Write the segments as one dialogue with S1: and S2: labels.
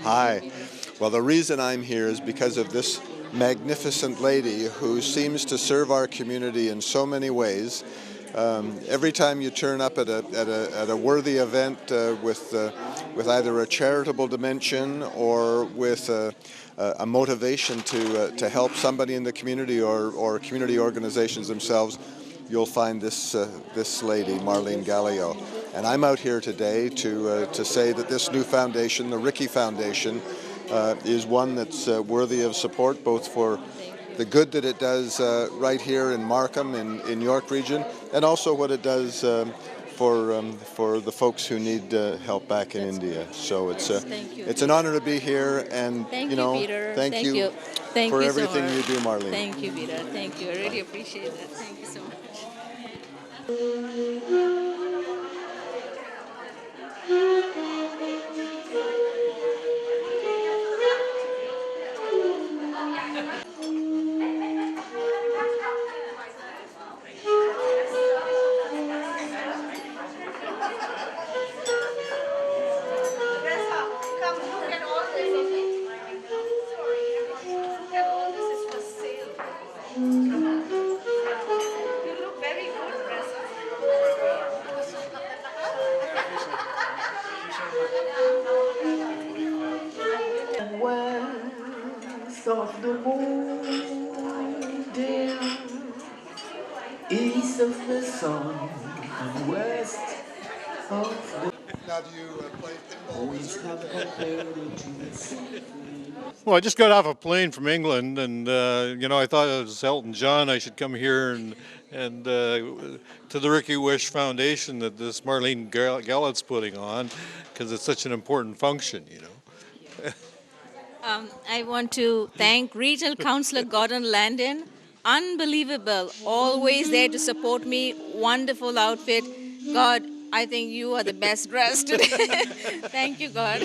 S1: Hi. Well, the reason I'm here is because of this magnificent lady who seems to serve our community in so many ways. Every time you turn up at a worthy event with either a charitable dimension or with a motivation to help somebody in the community or community organizations themselves, you'll find this lady, Marlene Gallio. And I'm out here today to say that this new foundation, the Ricky Foundation, is one that's worthy of support, both for the good that it does right here in Markham, in York region, and also what it does for the folks who need help back in India. So it's an honor to be here, and
S2: thank you, Peter.
S1: Thank you for everything you do, Marlene.
S2: Thank you, Peter. Thank you. I really appreciate it. Thank you so much.
S3: Of the moon, dear, east of the sun and west of the.
S1: Now, do you play pinball?
S4: Well, I just got off a plane from England, and I thought it was Elton John. I should come here and to the Ricky Wish Foundation that this Marlene Gallett's putting on, because it's such an important function,
S2: I want to thank Regional Councillor Gordon Landon. Unbelievable. Always there to support me. Wonderful outfit. God, I think you are the best dressed today. Thank you, God.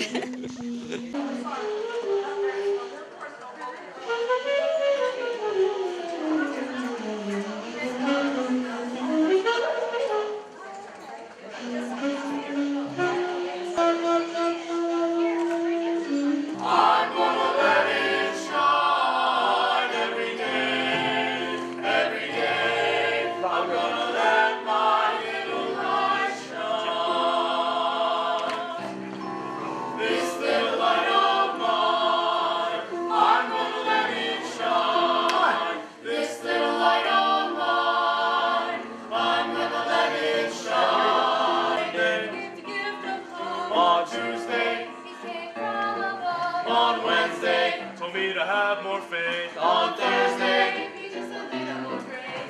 S5: On Wednesday, told me to have more faith. On Thursday,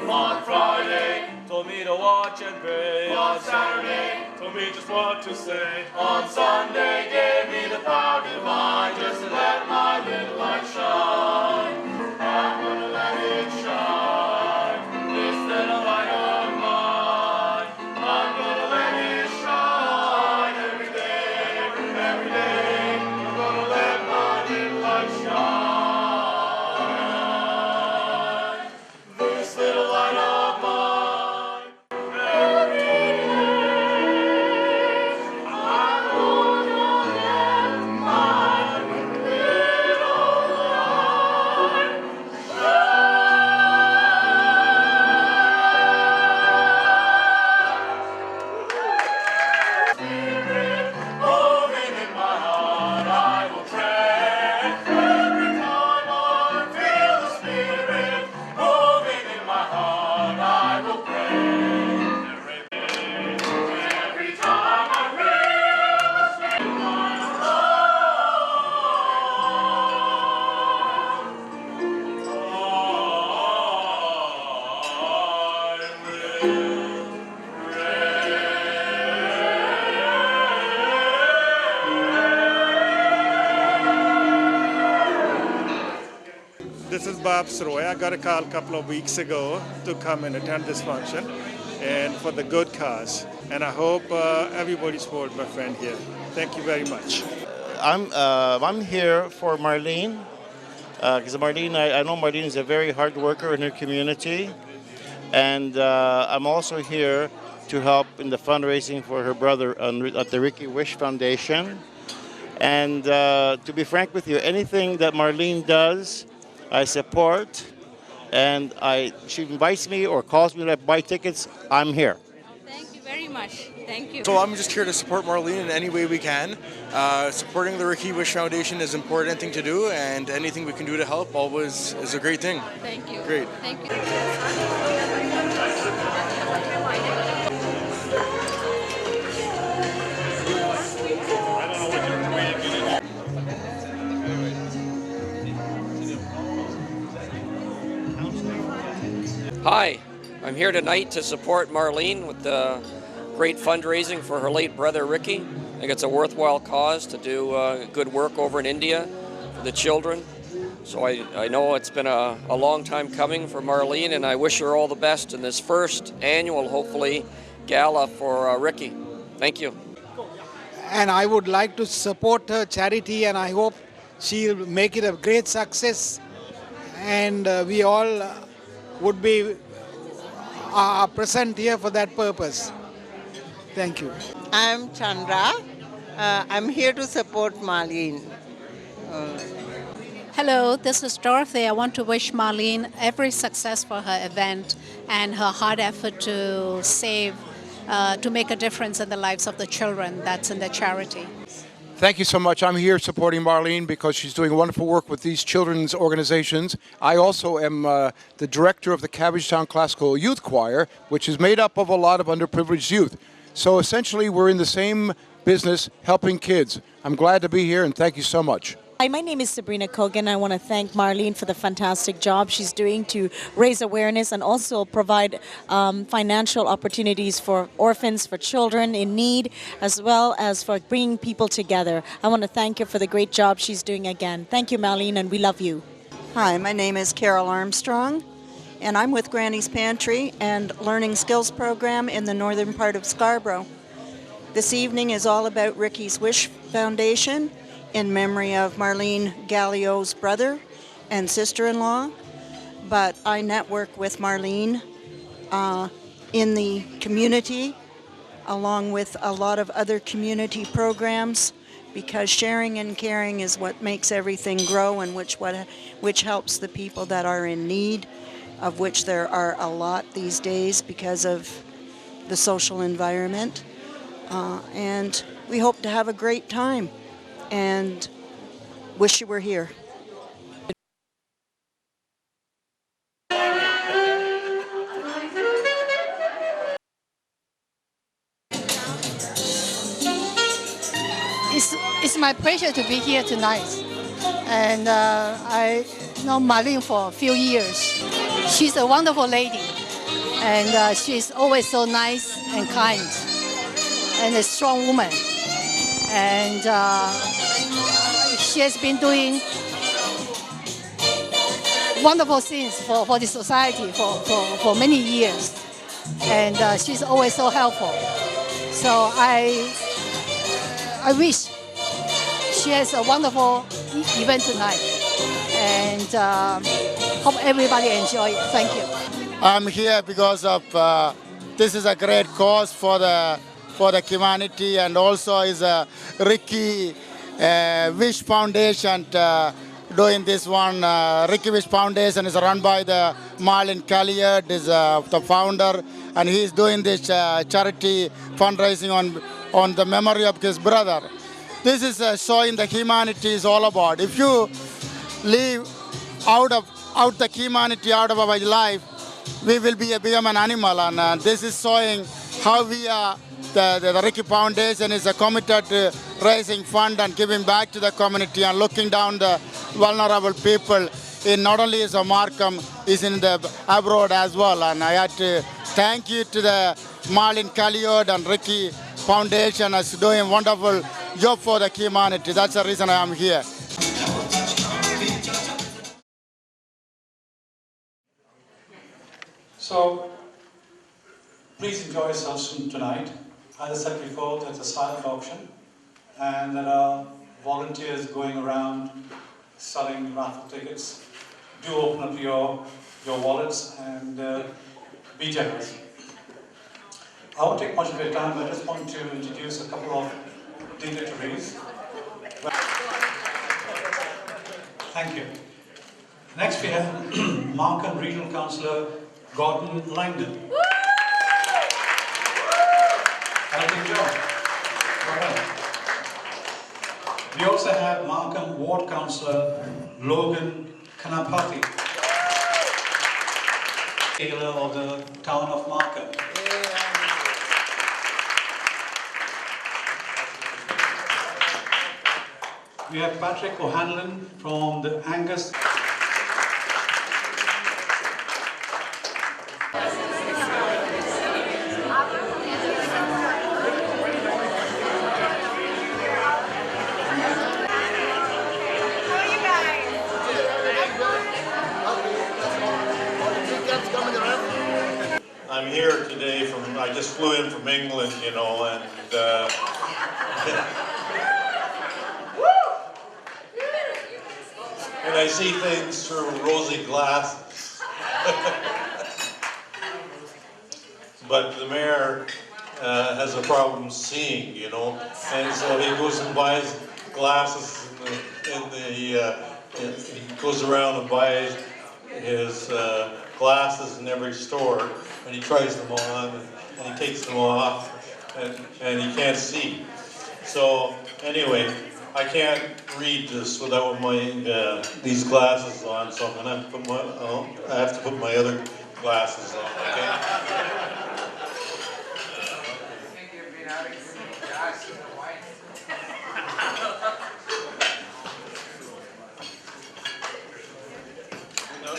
S5: on Friday, told me to watch and pray. On Saturday, told me just what to say. On Sunday, gave me the power divine just to let my little light shine. I'm gonna let it shine. This little light of mine. I'm gonna let it shine every day, every day. I'm gonna let my little light shine. This little light of mine. Every day, I'm gonna let my little light
S6: This is Bob Sroy. I got a call a couple of weeks ago to come and attend this function and for the good cause. And I hope everybody supports my friend here. Thank you very much.
S7: I'm here for Marlene because Marlene, I know Marlene is a very hard worker in her community. And I'm also here to help in the fundraising for her brother at the Ricky Wish Foundation. And to be frank with you, anything that Marlene does, I support, and she invites me or calls me to buy tickets, I'm here.
S2: Thank you very much. Thank you.
S8: So I'm just here to support Marlene in any way we can. Supporting the Ricky Wish Foundation is an important thing to do, and anything we can do to help always is a great thing.
S2: Thank you.
S8: Great.
S2: Thank you.
S9: Hi, I'm here tonight to support Marlene with the great fundraising for her late brother Ricky. I think it's a worthwhile cause to do good work over in India for the children. So I know it's been a long time coming for Marlene, and I wish her all the best in this first annual, hopefully, gala for Ricky. Thank you.
S10: And I would like to support her charity, and I hope she'll make it a great success. And we all would be present here for that purpose. Thank you.
S11: I'm Chandra. I'm here to support Marlene.
S12: Hello, this is Dorothy. I want to wish Marlene every success for her event and her hard effort to save, to make a difference in the lives of the children that's in the charity.
S13: Thank you so much. I'm here supporting Marlene because she's doing wonderful work with these children's organizations. I also am the director of the Cabbagetown Classical Youth Choir, which is made up of a lot of underprivileged youth. So essentially, we're in the same business, helping kids. I'm glad to be here, and thank you so much.
S14: Hi, my name is Sabrina Kogan. I want to thank Marlene for the fantastic job she's doing to raise awareness and also provide financial opportunities for orphans, for children in need, as well as for bringing people together. I want to thank her for the great job she's doing again. Thank you, Marlene, and we love you.
S11: Hi, my name is Carol Armstrong, and I'm with Granny's Pantry and Learning Skills Program in the northern part of Scarborough. This evening is all about Ricky's Wish Foundation, in memory of Marlene Gallio's brother and sister-in-law. But I network with Marlene in the community, along with a lot of other community programs, because sharing and caring is what makes everything grow, and which helps the people that are in need, of which there are a lot these days because of the social environment. And we hope to have a great time, and wish you were here.
S15: It's my pleasure to be here tonight. And I know Marlene for a few years. She's a wonderful lady, and she's always so nice and kind, and a strong woman. And she has been doing wonderful things for the society for many years. And she's always so helpful. So I wish she has a wonderful event tonight, and hope everybody enjoy it. Thank you.
S7: I'm here because of this is a great cause for the humanity, and also is a Ricky Wish Foundation doing this one. Ricky Wish Foundation is run by the Marlene Calliard, is the founder, and he's doing this charity fundraising on the memory of his brother. This is showing the humanity is all about. If you leave out the humanity out of our life, we will become an animal. And this is showing how we are. The Ricky Foundation is committed to raising fund and giving back to the community and looking down the vulnerable people in not only is Markham, is in the abroad as well. And I had to thank you to the Marlene Calliot and Ricky Foundation is doing a wonderful job for the community. That's the reason I am here.
S16: So, please enjoy yourselves tonight. As I said before, there's a silent auction, and there are volunteers going around selling raffle tickets. Do open up your wallets and be generous. I won't take much of your time. I just want to introduce a couple of dignitaries. Thank you. Next we have Markham Regional Councillor Gordon Langdon. Elton John. Well done. We also have Markham Ward Councillor Logan Kanapati, Taylor of the town of Markham. We have Patrick O'Hanlon from the Angus.
S4: I'm here today I just flew in from England, you know, and and I see things through rosy glasses. But the mayor has a problem seeing, you know, and so he goes and buys glasses he goes around and buys his glasses in every store, and he tries them on, and he takes them off, and he can't see. So anyway, I can't read this without my these glasses on, so I'm gonna put I have to put my other glasses on. Okay.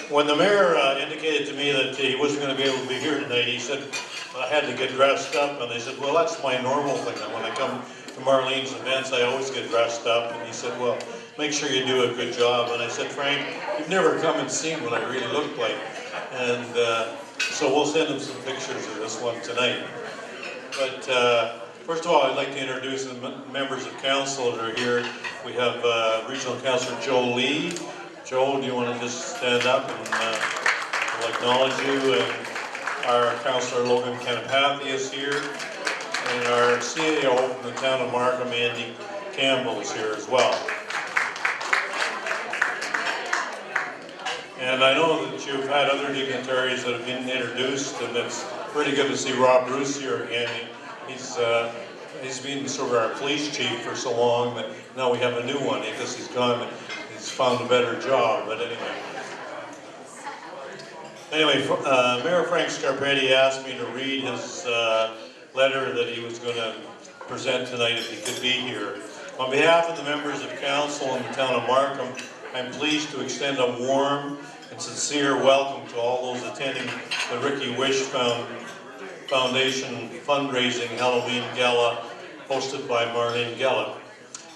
S4: When the mayor indicated to me that he wasn't going to be able to be here tonight, he said I had to get dressed up, and I said, well, that's my normal thing. When I come to Marlene's events, I always get dressed up, and he said, well, make sure you do a good job. And I said, Frank, you've never come and seen what I really look like. And so we'll send him some pictures of this one tonight. But first of all, I'd like to introduce the members of council that are here. We have Regional Councillor Joe Lee. Joe, do you want to just stand up and we'll acknowledge you? And our Councillor Logan Kanapathy is here. And our CAO from the town of Markham, Andy Campbell, is here as well. And I know that you've had other dignitaries that have been introduced, and it's pretty good to see Rob Bruce here again. He's been sort of our police chief for so long that now we have a new one because he's gone. He's found a better job, but anyway, Mayor Frank Scarpetti asked me to read his letter that he was going to present tonight if he could be here. On behalf of the members of council in the town of Markham, I'm pleased to extend a warm and sincere welcome to all those attending the Ricky Wish Foundation fundraising Halloween Gala hosted by Marlene Gallup.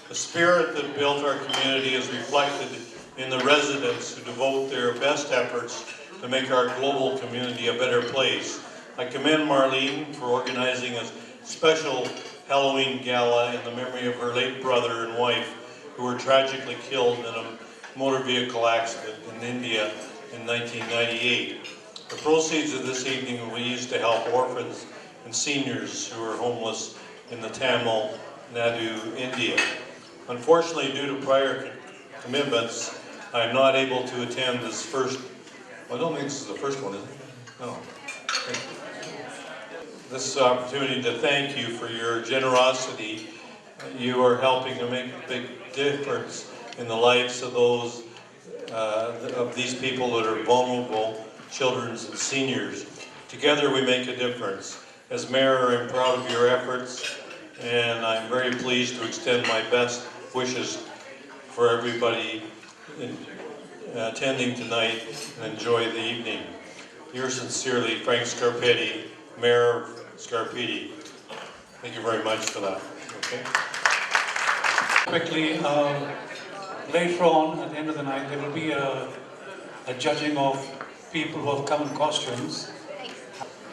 S4: The spirit that built our community is reflected in the residents who devote their best efforts to make our global community a better place. I commend Marlene for organizing a special Halloween Gala in the memory of her late brother and wife who were tragically killed in a motor vehicle accident in India in 1998. The proceeds of this evening will be used to help orphans and seniors who are homeless in the Tamil Nadu, India. Unfortunately, due to prior commitments, I am not able to attend this first. Well, I don't think this is the first one, is it? No. This opportunity to thank you for your generosity. You are helping to make a big difference in the lives of those of these people that are vulnerable, children and seniors. Together we make a difference. As mayor, I'm proud of your efforts, and I'm very pleased to extend my best wishes for everybody attending tonight and enjoy the evening. Yours sincerely, Frank Scarpetti, Mayor Scarpetti. Thank you very much for that. Okay.
S16: Quickly, later on at the end of the night, there will be a judging of people who have come in costumes.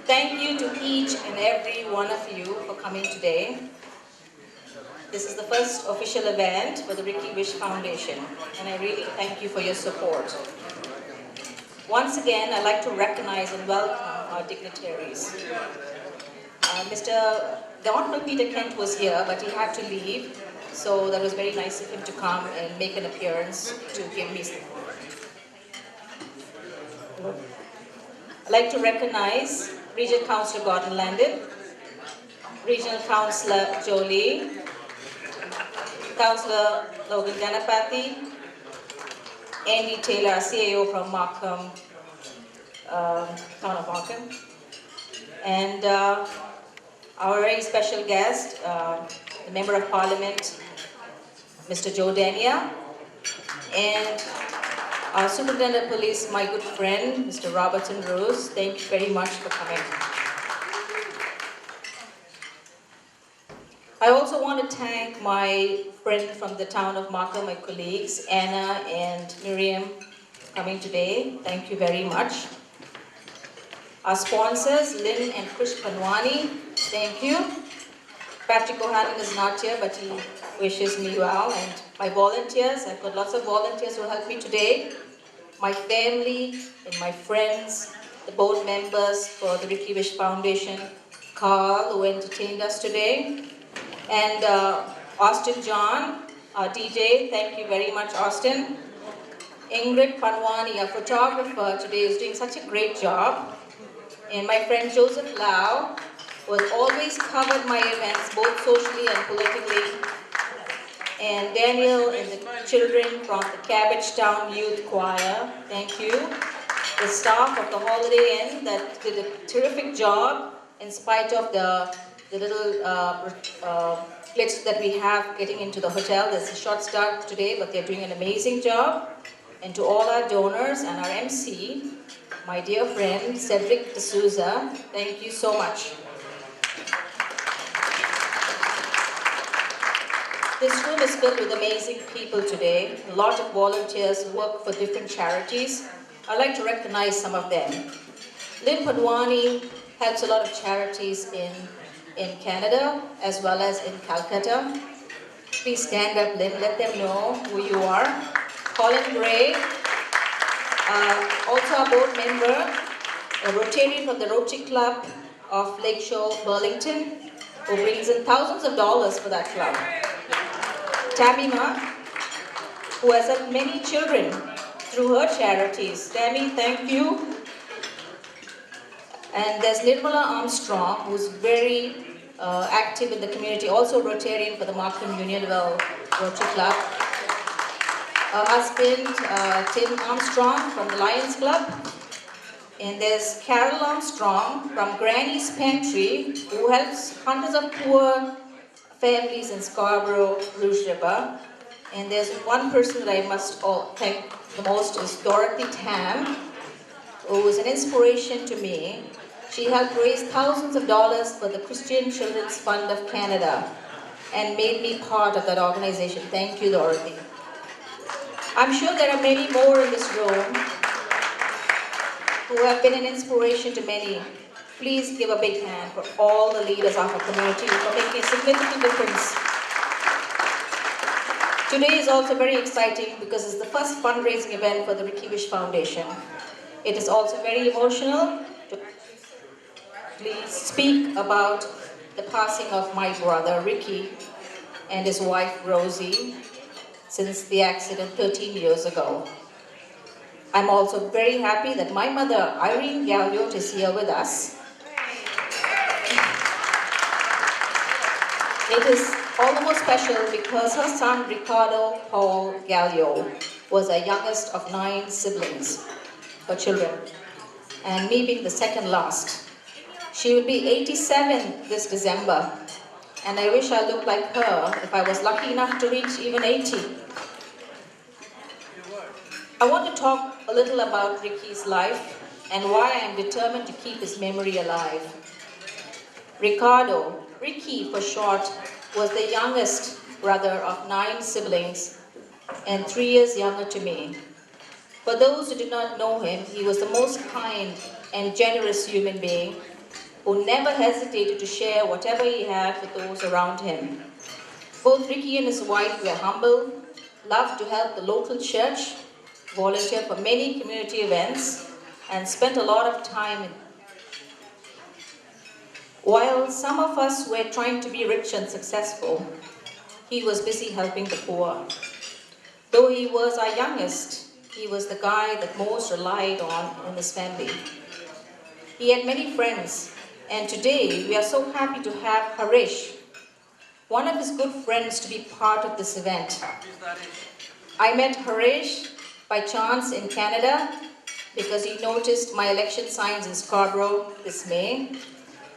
S2: Thank you to each and every one of you for coming today. This is the first official event for the Ricky Wish Foundation, and I really thank you for your support. Once again, I'd like to recognize and welcome our dignitaries. The Honorable Peter Kent was here, but he had to leave, so that was very nice of him to come and make an appearance to give me some. I'd like to recognize Regional Councillor Gordon Landon, Regional Councillor Jolie, Councillor Logan Ganapathy, Andy Taylor, CAO from Markham, town of Markham, and our very special guest, the Member of Parliament, Mr. Joe Dania, and our Superintendent of Police, my good friend, Mr. Robertson Rose. Thank you very much for coming. I also want to thank my friend from the town of Markham, my colleagues, Anna and Miriam, coming today. Thank you very much. Our sponsors, Lynn and Krish Panwani, thank you. Patrick O'Hanlon is not here, but he wishes me well. And my volunteers, I've got lots of volunteers who help me today. My family and my friends, the board members for the Ricky Wish Foundation, Carl, who entertained us today, and Austin John, our DJ, thank you very much, Austin. Ingrid Panwani, our photographer today, is doing such a great job. And my friend Joseph Lau, who has always covered my events, both socially and politically. And Daniel and the children from the Cabbagetown Youth Choir, thank you. The staff of the Holiday Inn that did a terrific job in spite of the little glitch that we have getting into the hotel. There's a short start today, but they're doing an amazing job. And to all our donors and our MC, my dear friend Cedric D'Souza, thank you so much. This room is filled with amazing people today. A lot of volunteers who work for different charities. I'd like to recognize some of them. Lynn Padwani helps a lot of charities in Canada as well as in Calcutta. Please stand up, Lynn. Let them know who you are. Colin Gray, also a board member, a Rotarian from the Rotary Club of Lakeshore, Burlington, who brings in thousands of dollars for that club. Tamima, who has helped many children through her charities. Tammy, thank you. And there's Nirmala Armstrong, who's very active in the community, also Rotarian for the Markham Unionville Rotary Club. Her husband, Tim Armstrong from the Lions Club. And there's Carol Armstrong from Granny's Pantry, who helps hundreds of poor families in Scarborough, Rouge River. And there's one person that I must thank the most is Dorothy Tam, who was an inspiration to me. She helped raise thousands of dollars for the Christian Children's Fund of Canada and made me part of that organization. Thank you, Dorothy. I'm sure there are many more in this room who have been an inspiration to many. Please give a big hand for all the leaders of our community for making a significant difference. Today is also very exciting because it's the first fundraising event for the Ricky Wish Foundation. It is also very emotional to please speak about the passing of my brother Ricky and his wife Rosie since the accident 13 years ago. I'm also very happy that my mother Irene Galliot is here with us. It is all the more special because her son Ricardo Paul Gallio was the youngest of 9 siblings, her children, and me being the second last. She will be 87 this December, and I wish I looked like her if I was lucky enough to reach even 80. I want to talk a little about Ricky's life.
S17: and why I am determined to keep his memory alive. Ricardo, Ricky for short, was the youngest brother of 9 siblings and 3 years younger to me. For those who did not know him, he was the most kind and generous human being who never hesitated to share whatever he had with those around him. Both Ricky and his wife were humble, loved to help the local church, volunteered for many community events, and spent a lot of time. While some of us were trying to be rich and successful, he was busy helping the poor. Though he was our youngest, he was the guy that most relied on in his family. He had many friends, and today we are so happy to have Harish, one of his good friends, to be part of this event. I met Harish by chance in Canada because he noticed my election signs in Scarborough this May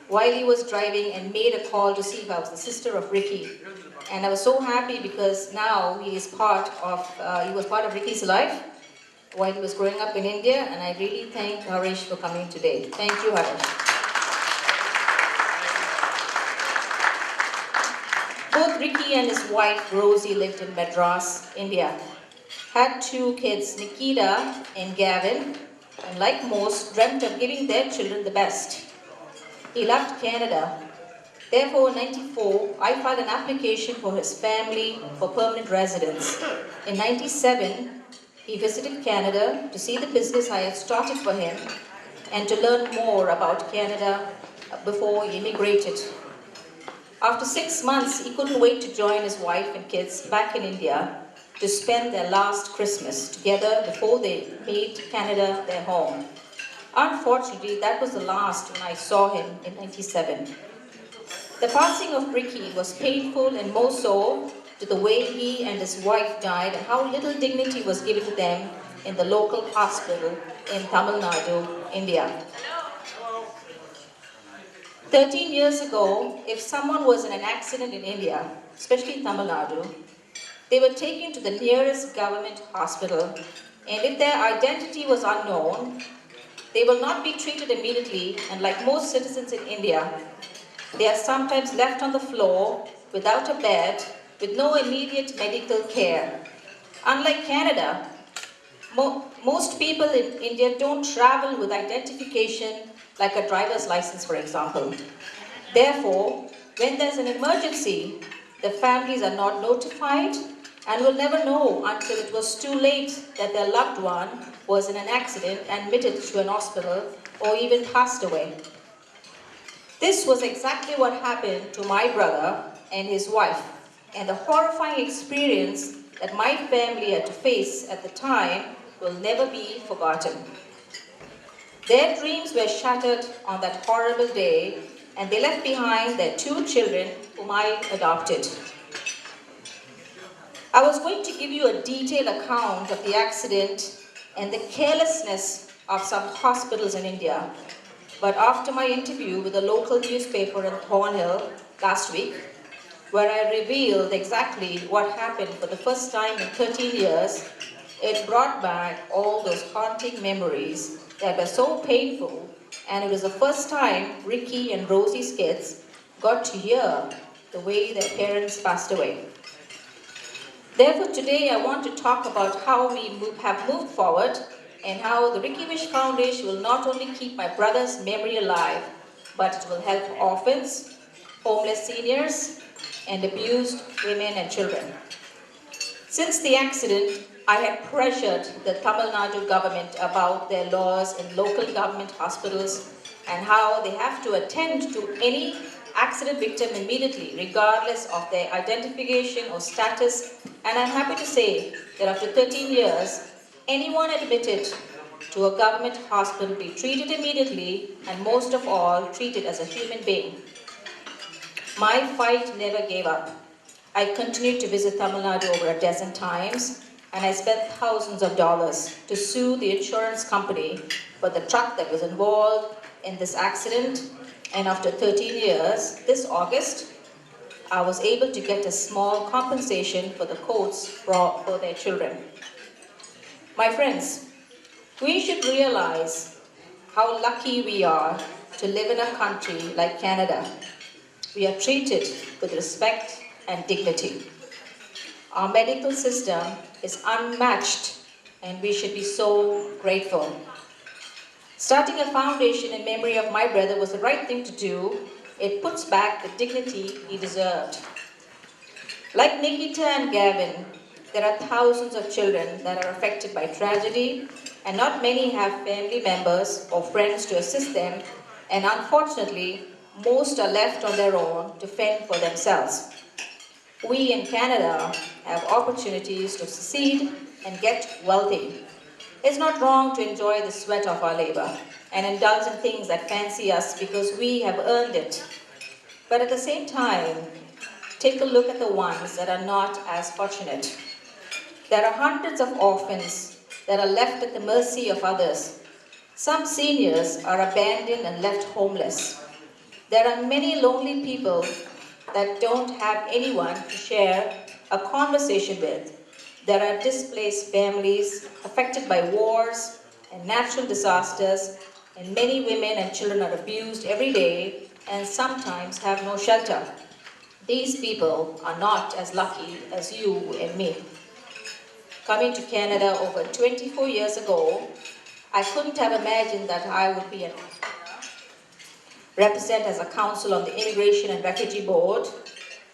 S17: while he was driving and made a call to see if I was the sister of Ricky. And I was so happy because now he was part of Ricky's life while he was growing up in India, and I really thank Harish for coming today. Thank you, Harish. Both Ricky and his wife, Rosie, lived in Madras, India. Had 2 kids, Nikita and Gavin, and like most, dreamt of giving their children the best. He loved Canada. Therefore, in '94, I filed an application for his family for permanent residence. In '97, he visited Canada to see the business I had started for him and to learn more about Canada before he immigrated. After 6 months, he couldn't wait to join his wife and kids back in India to spend their last Christmas together before they made Canada their home. Unfortunately, that was the last when I saw him in '97. The passing of Ricky was painful, and more so to the way he and his wife died and how little dignity was given to them in the local hospital in Tamil Nadu, India. 13 years ago, if someone was in an accident in India, especially in Tamil Nadu, they were taken to the nearest government hospital, and if their identity was unknown, they will not be treated immediately, and like most citizens in India, they are sometimes left on the floor without a bed, with no immediate medical care. Unlike Canada, most people in India don't travel with identification like a driver's license, for example. Therefore, when there's an emergency, the families are not notified and will never know until it was too late that their loved one was in an accident and admitted to an hospital or even passed away. This was exactly what happened to my brother and his wife, and the horrifying experience that my family had to face at the time will never be forgotten. Their dreams were shattered on that horrible day, and they left behind their 2 children whom I adopted. I was going to give you a detailed account of the accident and the carelessness of some hospitals in India. But after my interview with a local newspaper in Thornhill last week, where I revealed exactly what happened for the first time in 13 years, it brought back all those haunting memories that were so painful, and it was the first time Ricky and Rosie's kids got to hear the way their parents passed away. Therefore, today I want to talk about how we have moved forward and how the Ricky Wish Foundation will not only keep my brother's memory alive, but it will help orphans, homeless seniors, and abused women and children. Since the accident, I had pressured the Tamil Nadu government about their laws in local government hospitals and how they have to attend to any accident victim immediately, regardless of their identification or status. And I'm happy to say that after 13 years, anyone admitted to a government hospital be treated immediately, and most of all, treated as a human being. My fight never gave up. I continued to visit Tamil Nadu over a dozen times, and I spent thousands of dollars to sue the insurance company for the truck that was involved in this accident. And after 13 years, this August, I was able to get a small compensation for the courts for their children. My friends, we should realize how lucky we are to live in a country like Canada. We are treated with respect and dignity. Our medical system is unmatched, and we should be so grateful. Starting a foundation in memory of my brother was the right thing to do. It puts back the dignity he deserved. Like Nikita and Gavin, there are thousands of children that are affected by tragedy, and not many have family members or friends to assist them, and unfortunately, most are left on their own to fend for themselves. We in Canada have opportunities to succeed and get wealthy. It's not wrong to enjoy the sweat of our labor and indulge in things that fancy us because we have earned it. But at the same time, take a look at the ones that are not as fortunate. There are hundreds of orphans that are left at the mercy of others. Some seniors are abandoned and left homeless. There are many lonely people that don't have anyone to share a conversation with. There are displaced families affected by wars and natural disasters, and many women and children are abused every day and sometimes have no shelter. These people are not as lucky as you and me. Coming to Canada over 24 years ago, I couldn't have imagined that I would be represent as a council on the Immigration and Refugee Board,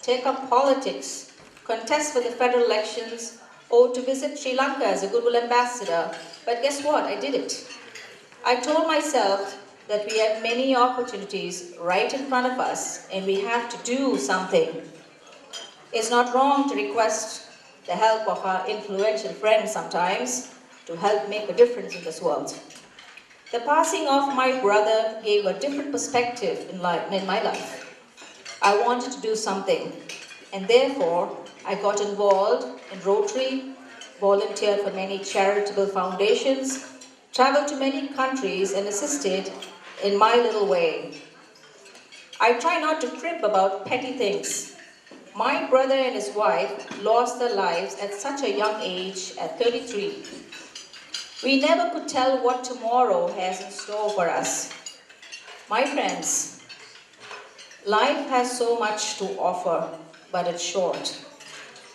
S17: take up politics, contest for the federal elections, or to visit Sri Lanka as a goodwill ambassador. But guess what? I did it. I told myself that we have many opportunities right in front of us and we have to do something. It's not wrong to request the help of our influential friends sometimes to help make a difference in this world. The passing of my brother gave a different perspective in my life. I wanted to do something, and therefore I got involved in Rotary, volunteered for many charitable foundations, traveled to many countries and assisted in my little way. I try not to trip about petty things. My brother and his wife lost their lives at such a young age, at 33. We never could tell what tomorrow has in store for us. My friends, life has so much to offer, but it's short.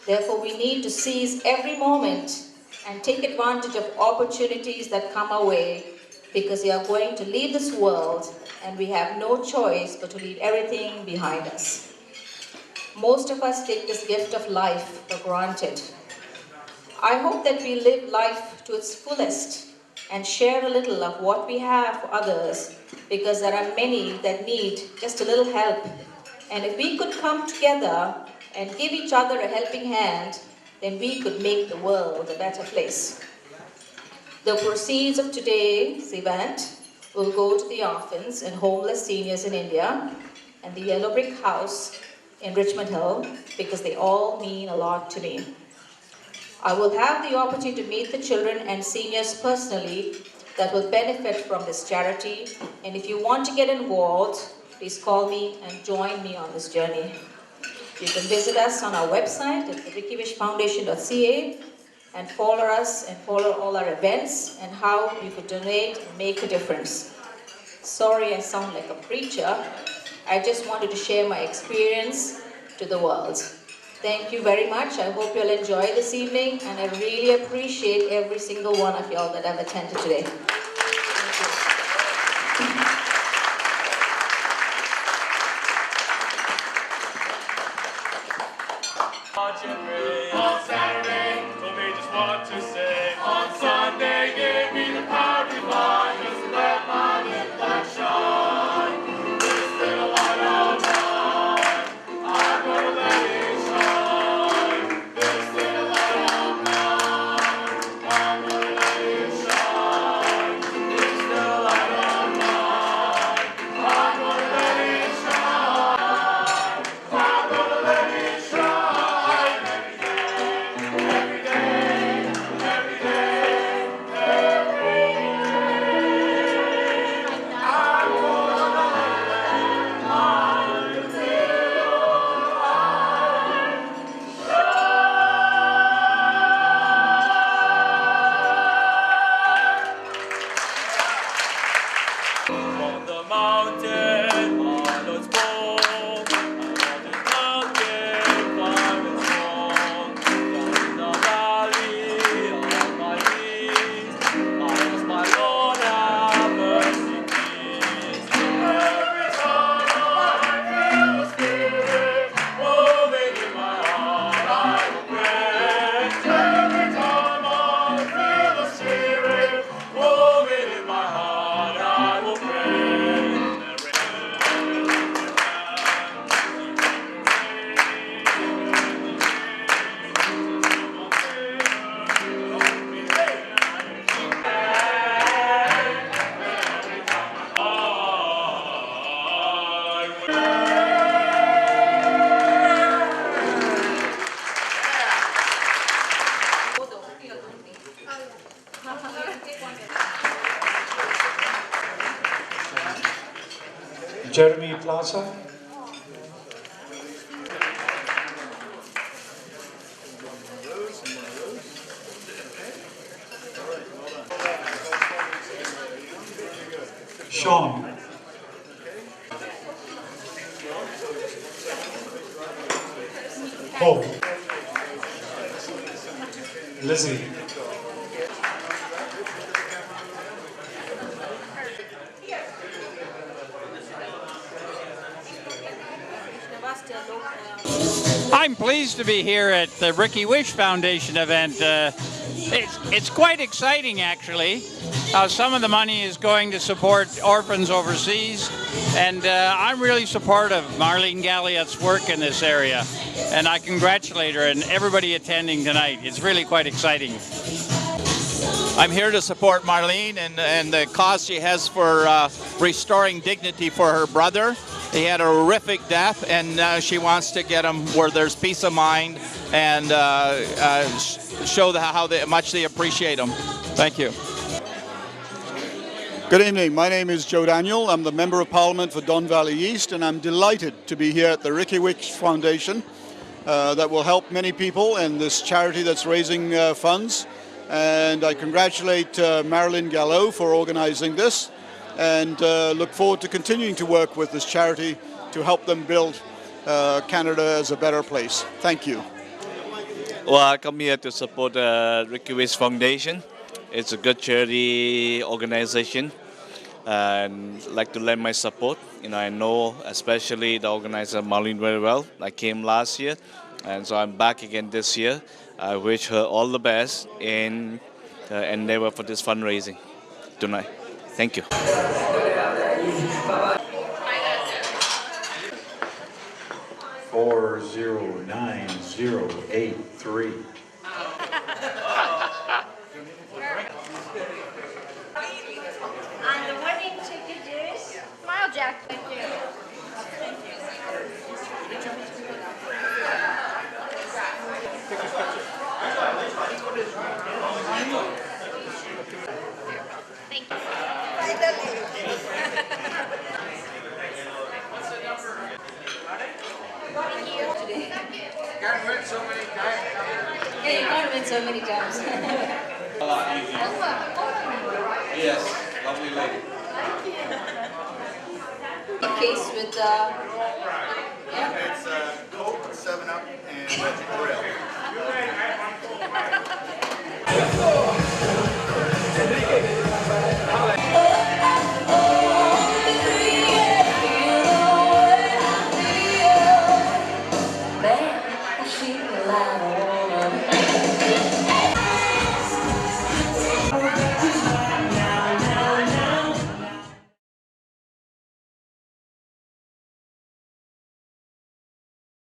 S17: Therefore, we need to seize every moment and take advantage of opportunities that come our way, because we are going to leave this world and we have no choice but to leave everything behind us. Most of us take this gift of life for granted. I hope that we live life to its fullest and share a little of what we have for others, because there are many that need just a little help. And if we could come together and give each other a helping hand, then we could make the world a better place. The proceeds of today's event will go to the orphans and homeless seniors in India and the Yellow Brick House in Richmond Hill, because they all mean a lot to me. I will have the opportunity to meet the children and seniors personally that will benefit from this charity. And if you want to get involved, please call me and join me on this journey. You can visit us on our website at rickywishfoundation.ca and follow us and follow all our events and how you could donate and make a difference. Sorry I sound like a preacher. I just wanted to share my experience to the world. Thank you very much. I hope you'll enjoy this evening, and I really appreciate every single one of y'all that have attended today.
S5: Watch and pray. On Saturday, told me just what to say. On Sunday, gave me the power divine. Just let my little light shine. This little light of mine, I'm gonna let it shine. This little light of mine, I'm gonna let it shine. mountain on its pole.
S16: Jeremy Plaza. Sean. Paul. Lizzie.
S18: I'm pleased to be here at the Ricky Wish Foundation event. It's quite exciting, actually. Some of the money is going to support orphans overseas, and I'm really supportive of Marlene Galliott's work in this area, and I congratulate her and everybody attending tonight. It's really quite exciting.
S19: I'm here to support Marlene and the cause she has for restoring dignity for her brother. He had a horrific death, and she wants to get him where there's peace of mind and show how much they appreciate him. Thank you.
S20: Good evening. My name is Joe Daniel. I'm the Member of Parliament for Don Valley East, and I'm delighted to be here at the Ricky Wish Foundation that will help many people in this charity that's raising funds. And I congratulate Marilyn Gallo for organizing this, and look forward to continuing to work with this charity to help them build Canada as a better place. Thank you.
S21: Well, I come here to support Ricky Wish Foundation. It's a good charity organization, and I'd like to lend my support. I know especially the organizer Marlene very well. I came last year, and so I'm back again this year. I wish her all the best in the endeavor for this fundraising tonight. Thank you.
S16: 409083.
S22: And the winning ticket is Smile Jack. Thank you.
S2: Can't win so many times. Yeah, you can't win so many times.
S21: Yes, lovely lady.
S2: A case with yeah.
S23: It's Coke, 7-Up, and Grill.